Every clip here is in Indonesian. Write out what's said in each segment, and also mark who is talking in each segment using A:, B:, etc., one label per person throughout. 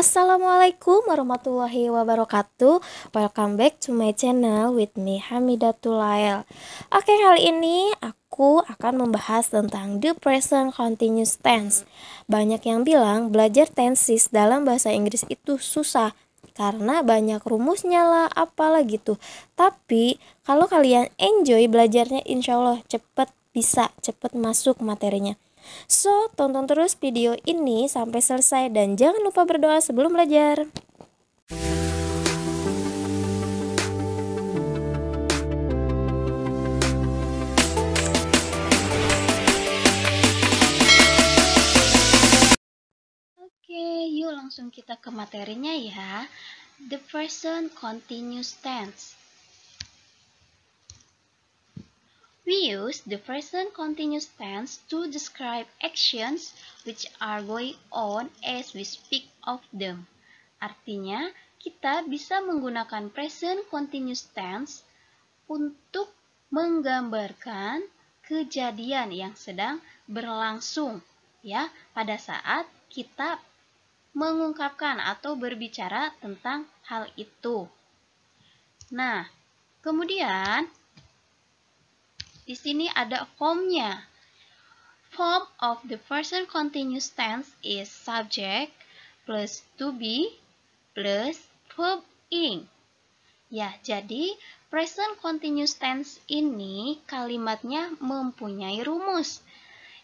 A: Assalamualaikum warahmatullahi wabarakatuh. Welcome back to my channel with me Hamidatul Lael. Oke, kali ini aku akan membahas tentang the present continuous tense. Banyak yang bilang belajar tenses dalam bahasa Inggris itu susah karena banyak rumusnya lah, apalah gitu. Tapi kalau kalian enjoy belajarnya, insya Allah cepet masuk materinya. So, tonton terus video ini sampai selesai dan jangan lupa berdoa sebelum belajar. Oke, yuk langsung kita ke materinya ya. The present continuous tense. We use the present continuous tense to describe actions which are going on as we speak of them. Artinya, kita bisa menggunakan present continuous tense untuk menggambarkan kejadian yang sedang berlangsung ya pada saat kita mengungkapkan atau berbicara tentang hal itu. Nah, kemudian di sini ada formnya. Form of the present continuous tense is subject plus to be plus verb ing. Ya, jadi present continuous tense ini kalimatnya mempunyai rumus.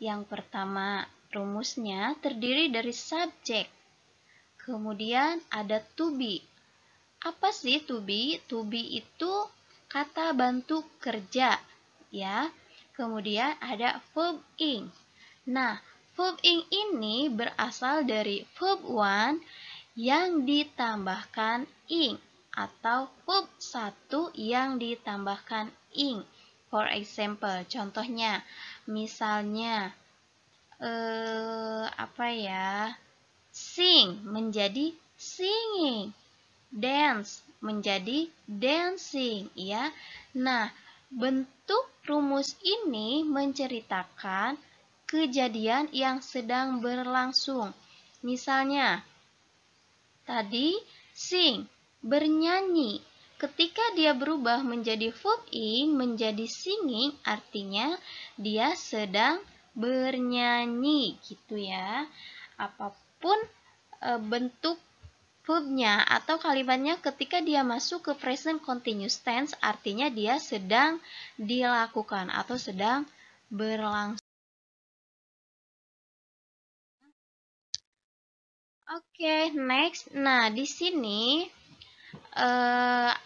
A: Yang pertama, rumusnya terdiri dari subject. Kemudian ada to be. Apa sih to be? To be itu kata bantu kerja, ya. Kemudian ada verb ing. Nah, verb ing ini berasal dari verb one yang ditambahkan ing atau verb 1 yang ditambahkan ing. For example, contohnya misalnya sing menjadi singing, dance menjadi dancing, ya. Nah, bentuk rumus ini menceritakan kejadian yang sedang berlangsung. Misalnya, tadi sing, bernyanyi. Ketika dia berubah menjadi verb ing, menjadi singing, artinya dia sedang bernyanyi, gitu ya. Apapun bentuk verbnya atau kalimatnya ketika dia masuk ke present continuous tense, artinya dia sedang dilakukan atau sedang berlangsung. Oke, next. Nah, di sini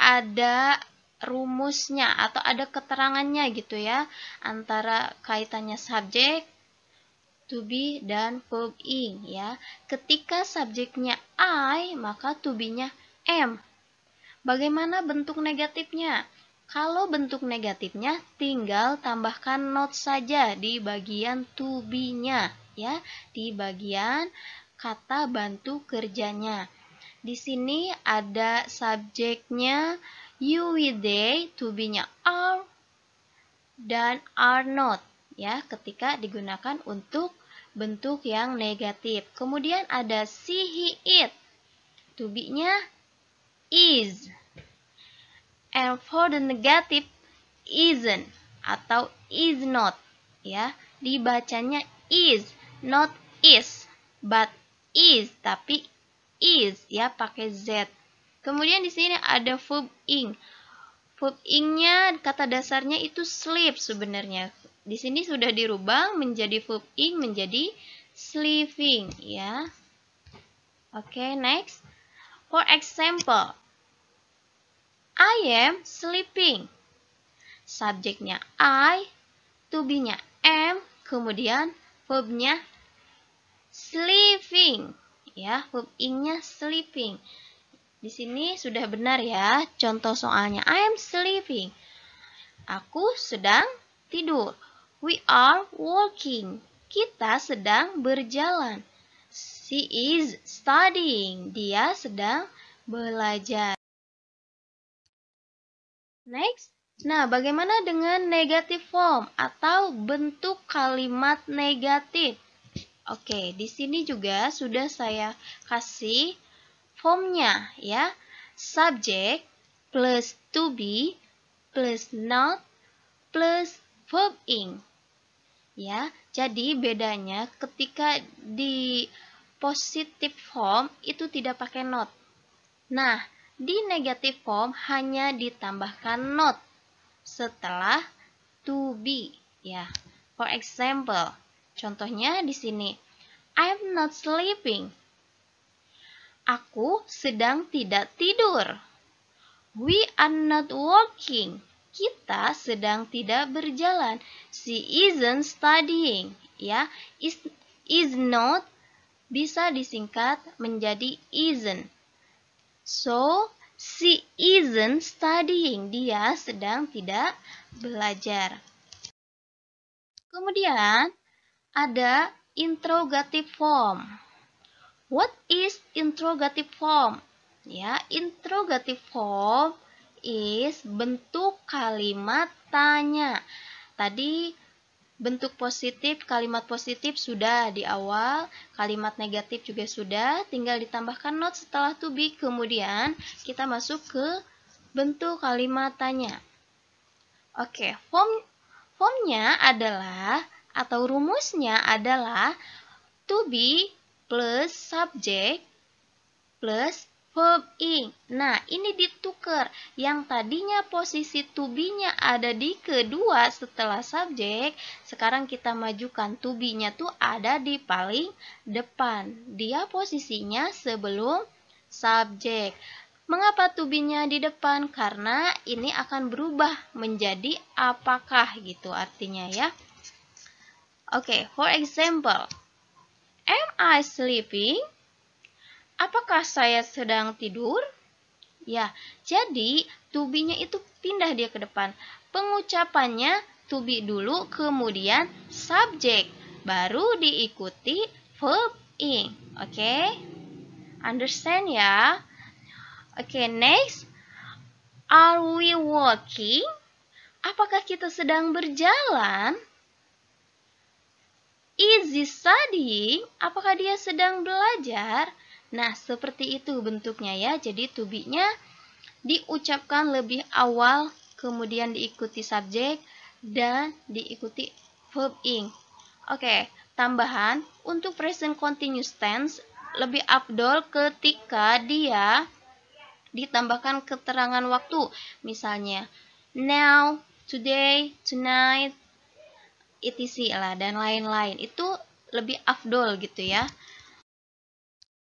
A: ada rumusnya atau ada keterangannya gitu ya, antara kaitannya subjek, to be, dan verb ing ya. Ketika subjeknya I, maka to be-nya am. Bagaimana bentuk negatifnya? Kalau bentuk negatifnya tinggal tambahkan not saja di bagian to be-nya ya, di bagian kata bantu kerjanya. Di sini ada subjeknya you, we, they, to be-nya are dan are not ya, ketika digunakan untuk bentuk yang negatif. Kemudian ada she, he, it, to be-nya is. And for the negative, isn't atau is not ya, dibacanya is, not is, but is, tapi is ya, pakai z. Kemudian di sini ada verb ing. Verb ing-nya kata dasarnya itu sleep sebenarnya. Di sini sudah dirubah menjadi verb ing menjadi sleeping ya. Oke, next. For example, I am sleeping. Subjeknya I, to be-nya am, kemudian verb-nya sleeping ya, verb ing-nya sleeping. Di sini sudah benar ya. Contoh soalnya, I am sleeping. Aku sedang tidur. We are walking. Kita sedang berjalan. She is studying. Dia sedang belajar. Next. Nah, bagaimana dengan negative form atau bentuk kalimat negatif? Oke, di sini juga sudah saya kasih formnya ya. Subject plus to be plus not plus verb ing. Ya, jadi bedanya ketika di positive form itu tidak pakai not. Nah, di negative form hanya ditambahkan not setelah to be ya. For example, contohnya di sini, I'm not sleeping. Aku sedang tidak tidur. We are not walking. Kita sedang tidak berjalan. She isn't studying. Ya, is not bisa disingkat menjadi isn't. So, she isn't studying. Dia sedang tidak belajar. Kemudian, ada interrogative form. What is interrogative form? Ya, interrogative form is bentuk kalimat tanya. Tadi bentuk positif, kalimat positif sudah di awal, kalimat negatif juga sudah, tinggal ditambahkan not setelah to be, kemudian kita masuk ke bentuk kalimat tanya. Oke, formnya adalah atau rumusnya adalah to be plus subject plus verb ing. Nah, ini ditukar. Yang tadinya posisi to be-nya ada di kedua setelah subjek, sekarang kita majukan to be-nya tuh ada di paling depan. Dia posisinya sebelum subjek. Mengapa to be-nya di depan? Karena ini akan berubah menjadi apakah gitu artinya ya. Oke, for example, am I sleeping? Apakah saya sedang tidur? Ya, jadi to be-nya itu pindah dia ke depan. Pengucapannya to be dulu, kemudian subjek, baru diikuti verb ing. Oke? Understand ya? Oke, next. Are we walking? Apakah kita sedang berjalan? Is he studying? Apakah dia sedang belajar? Nah, seperti itu bentuknya ya. Jadi to be-nya diucapkan lebih awal, kemudian diikuti subjek, dan diikuti verb ing. Oke, tambahan untuk present continuous tense lebih afdol ketika dia ditambahkan keterangan waktu. Misalnya, now, today, tonight, etc. lah, dan lain-lain. Itu lebih afdol gitu ya.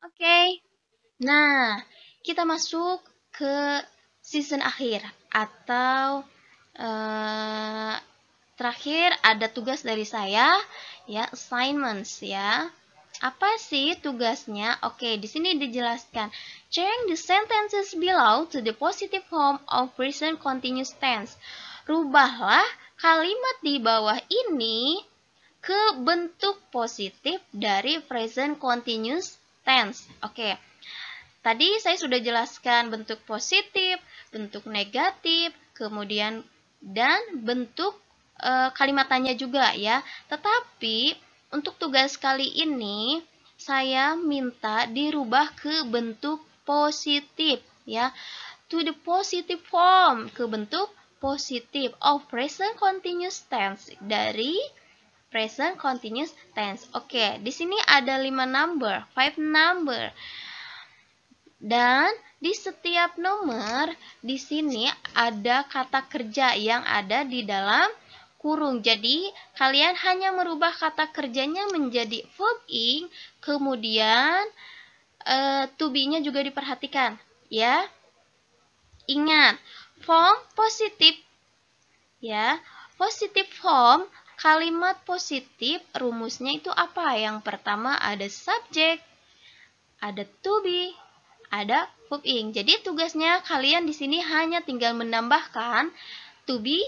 A: Oke, nah kita masuk ke season akhir atau terakhir ada tugas dari saya ya, assignments ya. Apa sih tugasnya? Oke, di sini dijelaskan. Change the sentences below to the positive form of present continuous tense. Rubahlah kalimat di bawah ini ke bentuk positif dari present continuous tense. Oke. Tadi saya sudah jelaskan bentuk positif, bentuk negatif, kemudian dan bentuk kalimat tanya juga ya. Tetapi untuk tugas kali ini saya minta dirubah ke bentuk positif ya. To the positive form, ke bentuk positif of present continuous tense dari present continuous tense. Oke, di sini ada 5 number, 5 number. Dan di setiap nomor di sini ada kata kerja yang ada di dalam kurung. Jadi, kalian hanya merubah kata kerjanya menjadi verb ing, kemudian to be-nya juga diperhatikan, ya. Ingat, form positif ya. Positive form kalimat positif rumusnya itu apa? Yang pertama ada subjek, ada to be, ada verb ing. Jadi tugasnya kalian di sini hanya tinggal menambahkan to be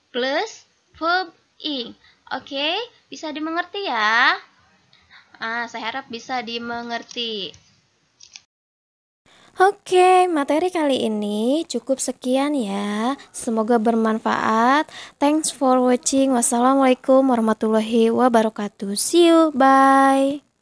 A: plus verb ing. Oke, bisa dimengerti ya? Saya harap bisa dimengerti.
B: Oke, materi kali ini cukup sekian ya. Semoga bermanfaat. Thanks for watching. Wassalamualaikum warahmatullahi wabarakatuh. See you. Bye.